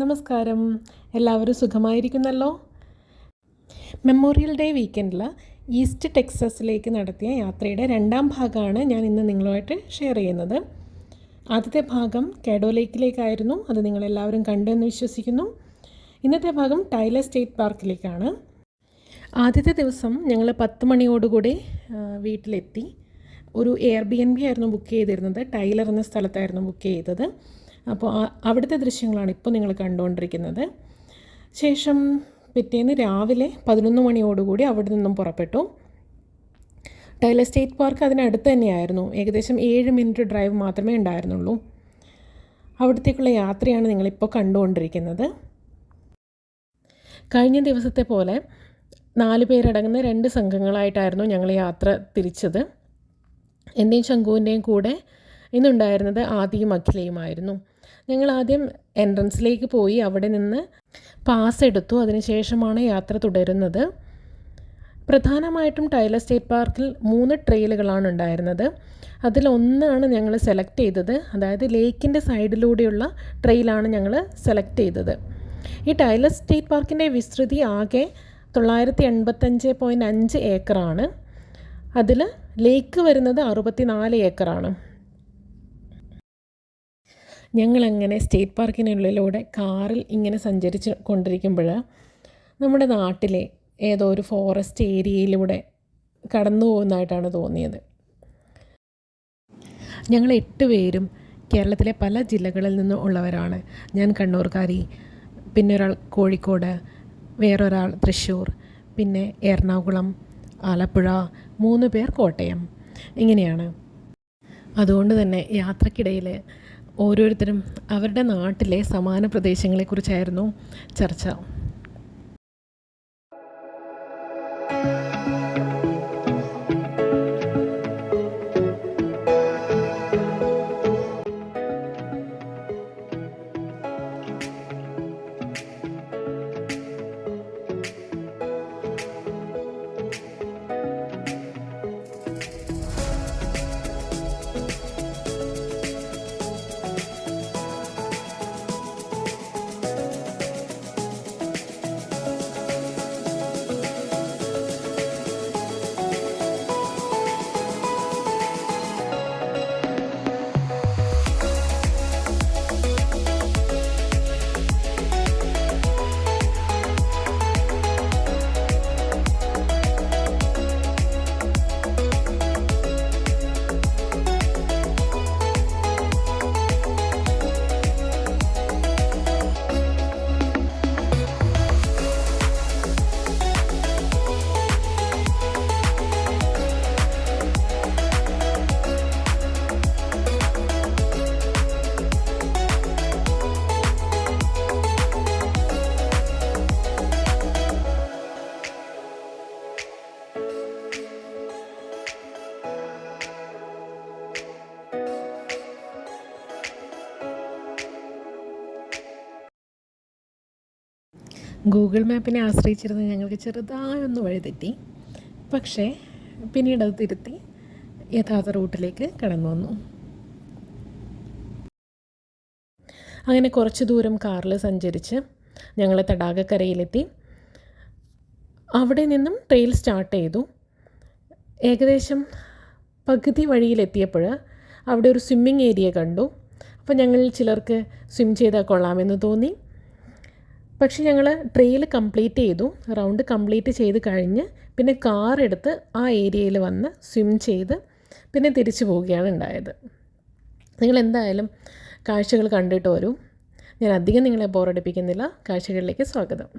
നമസ്കാരം. എല്ലാവരും സുഖമായിരിക്കുന്നല്ലോ. Memorial day വീക്കെൻഡിൽ ഈസ്റ്റ് ടെക്സസിലേക്ക് നടത്തിയ യാത്രയുടെ രണ്ടാം ഭാഗമാണ് ഞാൻ ഇന്ന് നിങ്ങളുമായിട്ട് ഷെയർ ചെയ്യുന്നത്. ആദ്യത്തെ ഭാഗം കാഡോ ലേക്കിലേക്കായിരുന്നു. അത് നിങ്ങളെല്ലാവരും കണ്ടെന്ന് വിശ്വസിക്കുന്നു. ഇന്നത്തെ ഭാഗം ടൈലർ സ്റ്റേറ്റ് പാർക്കിലേക്കാണ്. ആദ്യത്തെ ദിവസം ഞങ്ങൾ 10 മണിയോടുകൂടി വീട്ടിലെത്തി. ഒരു Airbnb ആയിരുന്നു ബുക്ക് ചെയ്തിരുന്നത്. ടൈലർ എന്ന സ്ഥലത്തായിരുന്നു ബുക്ക് ചെയ്തത്. അപ്പോൾ അവിടുത്തെ ദൃശ്യങ്ങളാണ് ഇപ്പോൾ നിങ്ങൾ കണ്ടുകൊണ്ടിരിക്കുന്നത്. ശേഷം പിറ്റേന്ന് രാവിലെ 11 മണിയോടുകൂടി അവിടെ നിന്നും പുറപ്പെട്ടു. ടൈലർ സ്റ്റേറ്റ് പാർക്ക് അതിനടുത്ത് തന്നെയായിരുന്നു. ഏകദേശം 7 മിനിറ്റ് ഡ്രൈവ് മാത്രമേ ഉണ്ടായിരുന്നുള്ളൂ. അവിടത്തേക്കുള്ള യാത്രയാണ് നിങ്ങളിപ്പോൾ കണ്ടുകൊണ്ടിരിക്കുന്നത്. കഴിഞ്ഞ ദിവസത്തെ പോലെ 4 പേരടങ്ങുന്ന 2 സംഘങ്ങളായിട്ടായിരുന്നു ഞങ്ങൾ യാത്ര തിരിച്ചത്. എൻ്റെയും ശംഖുവിൻ്റെയും കൂടെ ഇന്നുണ്ടായിരുന്നത് ആദിയും അഖിലയുമായിരുന്നു. ഞങ്ങൾ ആദ്യം എൻട്രൻസിലേക്ക് പോയി അവിടെ നിന്ന് പാസ് എടുത്തു. അതിനുശേഷമാണ് യാത്ര തുടരുന്നത്. പ്രധാനമായിട്ടും ടൈലർ സ്റ്റേറ്റ് പാർക്കിൽ 3 ട്രെയിലുകളാണ് ഉണ്ടായിരുന്നത്. അതിലൊന്നാണ് ഞങ്ങൾ സെലക്ട് ചെയ്തത്. അതായത് ലേക്കിൻ്റെ സൈഡിലൂടെയുള്ള ട്രെയിലാണ് ഞങ്ങൾ സെലക്ട് ചെയ്തത്. ഈ ടൈലർ സ്റ്റേറ്റ് പാർക്കിൻ്റെ വിസ്തൃതി ആകെ 985.5 ഏക്കറാണ്. അതിൽ ലേക്ക് വരുന്നത് 64 ഏക്കറാണ്. ഞങ്ങളങ്ങനെ സ്റ്റേറ്റ് പാർക്കിനുള്ളിലൂടെ കാറിൽ ഇങ്ങനെ സഞ്ചരിച്ച് കൊണ്ടിരിക്കുമ്പോൾ നമ്മുടെ നാട്ടിലെ ഏതോ ഒരു ഫോറസ്റ്റ് ഏരിയയിലൂടെ കടന്നു പോകുന്നതായിട്ടാണ് തോന്നിയത്. ഞങ്ങൾ 8 പേരും കേരളത്തിലെ പല ജില്ലകളിൽ നിന്നും ഉള്ളവരാണ്. ഞാൻ കണ്ണൂർക്കാരി, പിന്നെ ഒരാൾ കോഴിക്കോട്, വേറൊരാൾ തൃശ്ശൂർ, പിന്നെ എറണാകുളം, ആലപ്പുഴ, 3 പേർ കോട്ടയം. ഇങ്ങനെയാണ്. അതുകൊണ്ട് തന്നെ യാത്രക്കിടയിൽ ഓരോരുത്തരും അവരുടെ നാട്ടിലെ സമാന പ്രദേശങ്ങളെക്കുറിച്ചായിരുന്നു ചർച്ച. ഗൂഗിൾ മാപ്പിനെ ആശ്രയിച്ചിരുന്ന് ഞങ്ങൾക്ക് ചെറുതായൊന്ന് വഴിതെറ്റി. പക്ഷേ പിന്നീട് അത് തിരുത്തി യഥാർത്ഥ റൂട്ടിലേക്ക് കടന്നു വന്നു. അങ്ങനെ കുറച്ച് ദൂരം കാറിൽ സഞ്ചരിച്ച് ഞങ്ങൾ തടാകക്കരയിലെത്തി. അവിടെ നിന്നും ട്രെയിൽ സ്റ്റാർട്ട് ചെയ്തു. ഏകദേശം പകുതി വഴിയിലെത്തിയപ്പോൾ അവിടെ ഒരു സ്വിമ്മിങ് ഏരിയ കണ്ടു. അപ്പോൾ ഞങ്ങളിൽ ചിലർക്ക് സ്വിം ചെയ്താൽ കൊള്ളാമെന്ന് തോന്നി. പക്ഷെ ഞങ്ങൾ ട്രെയിൽ കംപ്ലീറ്റ് ചെയ്തു. റൗണ്ട് കംപ്ലീറ്റ് ചെയ്ത് കഴിഞ്ഞ് പിന്നെ കാർ എടുത്ത് ആ ഏരിയയിൽ വന്ന് സ്വിം ചെയ്ത് പിന്നെ തിരിച്ചു പോവുകയാണ് ഉണ്ടായത്. നിങ്ങൾ എന്തായാലും കാഴ്ചകൾ കണ്ടിട്ട് വരൂ. ഞാൻ അധികം നിങ്ങളെ ബോറടിപ്പിക്കുന്നില്ല. കാഴ്ചകളിലേക്ക് സ്വാഗതം.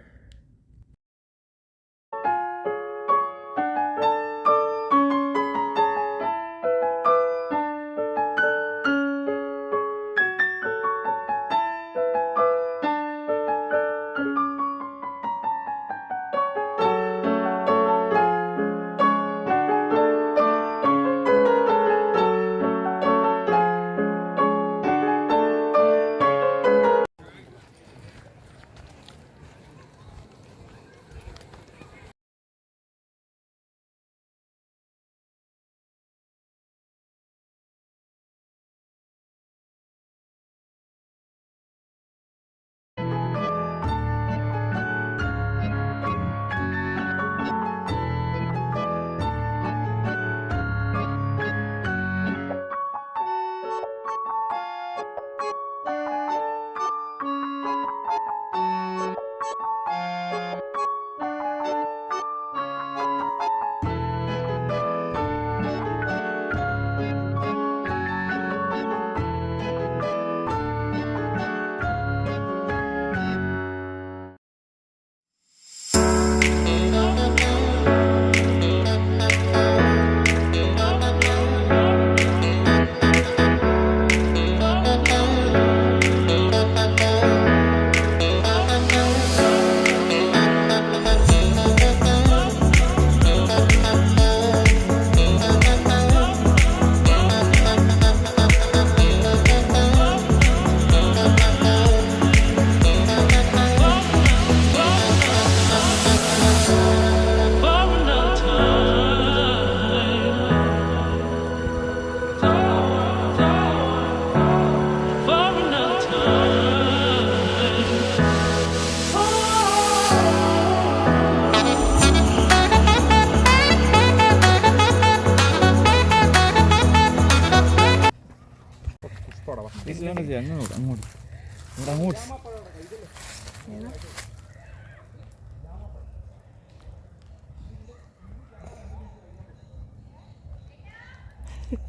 അങ്ങോട്ട് അങ്ങോട്ട് അങ്ങോട്ട്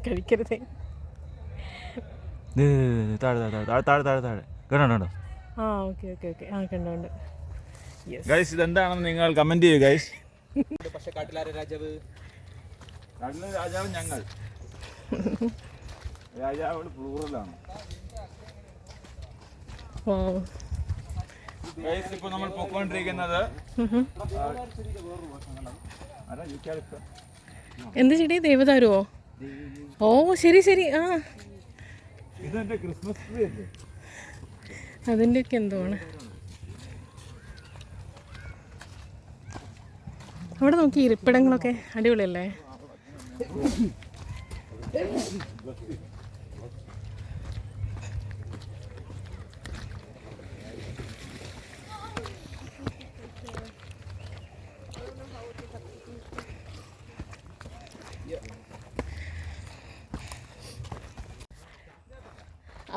കഴിക്കരുതേ. താഴെ താഴെ താഴെ താഴെ താഴെ കണ്ടോ? ആ ഓക്കെ ഓക്കെ ഓക്കെ ആ കണ്ടോണ്ട്. ഗൈസ് ഇതെന്താണെന്ന് നിങ്ങൾ കമന്റ് ചെയ്യൂ ഗൈസ്. പക്ഷെ കാട്ടിലാരെ രാജാവ്? കാട്ടിലെ രാജാവ് ഞങ്ങൾ. രാജാവ് പ്ലൂറലാണ്. ഗൈസ് ഇപ്പോൾ നമ്മൾ പൊക്കോണ്ടിരിക്കുന്നത് എന്ത് ചെടി? ദേവദാരുവോ? ഓ ശരി ശരി. ആ ഇതെന്റെ ക്രിസ്മസ് ട്രീ അല്ലേ? അതിൻ്റെയൊക്കെ എന്തോ ആണ്. അവിടെ നോക്കി ഇരിപ്പിടങ്ങളൊക്കെ അടിപൊളിയല്ലേ?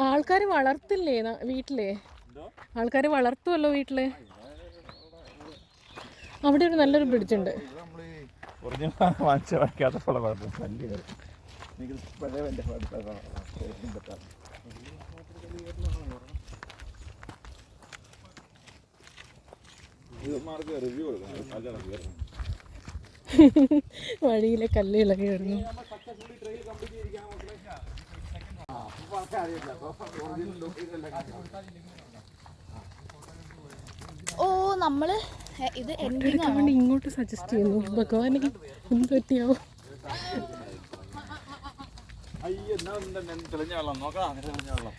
ആൾക്കാർ വളർത്തില്ലേ വീട്ടില്? ആൾക്കാർ വളർത്തുമല്ലോ വീട്ടില്. അവിടെ ഒരു നല്ലൊരു ബ്രിഡ്ജുണ്ട്. വഴിയിലെ കല്ലുകളൊക്കെ വരുന്നു. ഓ നമ്മള് ഇത് ഇങ്ങോട്ട് സജസ്റ്റ് ചെയ്യുന്നു. ഭഗവാനെ എന്ത് പറ്റിയാവോ? തെളിഞ്ഞ വെള്ളം നോക്കാം. തെളിഞ്ഞ വെള്ളം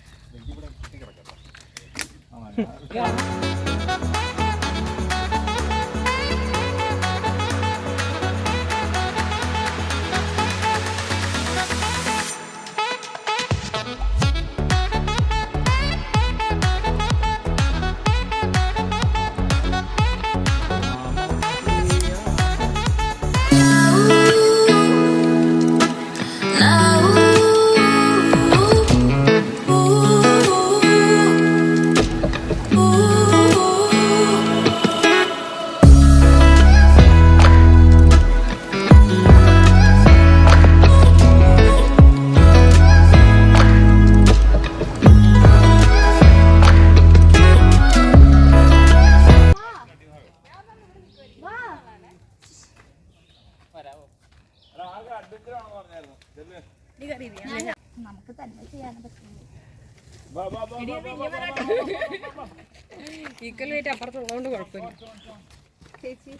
നമുക്ക് തന്നെ ചെയ്യാൻ പറ്റും. ഈക്വൽ വെയിറ്റ് അപ്പുറത്തുള്ളതുകൊണ്ട് കുഴപ്പമില്ല. ചേച്ചി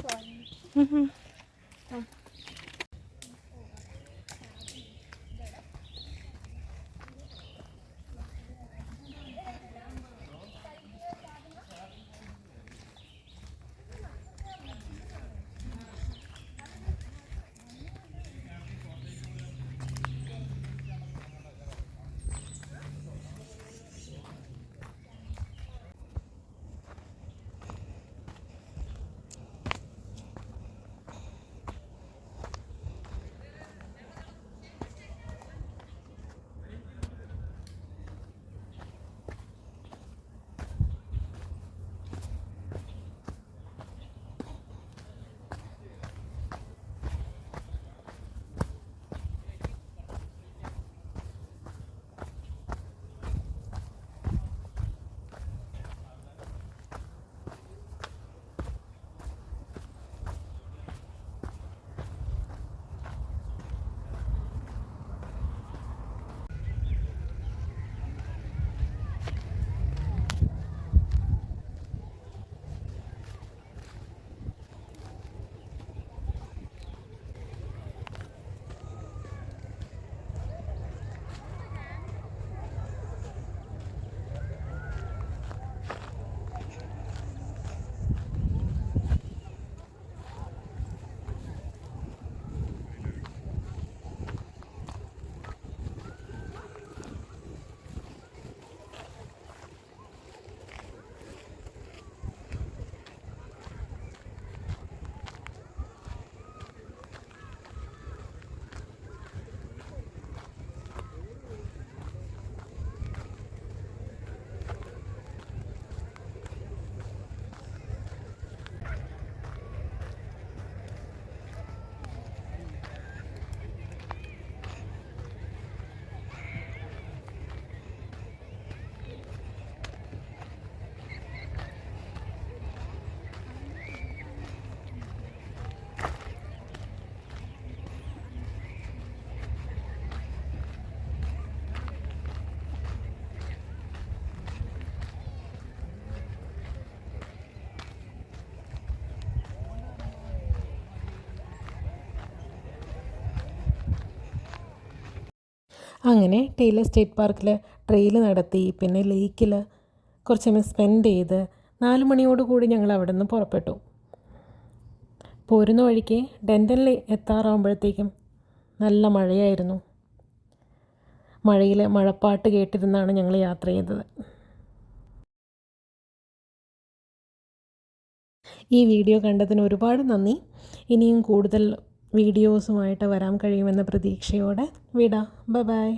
അങ്ങനെ ടെയ്ലർ സ്റ്റേറ്റ് പാർക്കിൽ ട്രെയിൽ നടത്തി, പിന്നെ ലേക്കിൽ കുറച്ച് സമയം സ്പെൻഡ് ചെയ്ത് 4 മണിയോടുകൂടി ഞങ്ങൾ അവിടെ നിന്ന് പുറപ്പെട്ടു. പോരുന്ന വഴിക്ക് ഡെൻറ്റനിൽ എത്താറാകുമ്പോഴത്തേക്കും നല്ല മഴയായിരുന്നു. മഴയിൽ മഴപ്പാട്ട് കേട്ടിരുന്നാണ് ഞങ്ങൾ യാത്ര ചെയ്തത്. ഈ വീഡിയോ കണ്ടതിന് ഒരുപാട് നന്ദി. ഇനിയും കൂടുതൽ വീഡിയോസുമായിട്ട് വരാൻ കഴിയുമെന്ന പ്രതീക്ഷയോടെ വിടാം. ബൈ.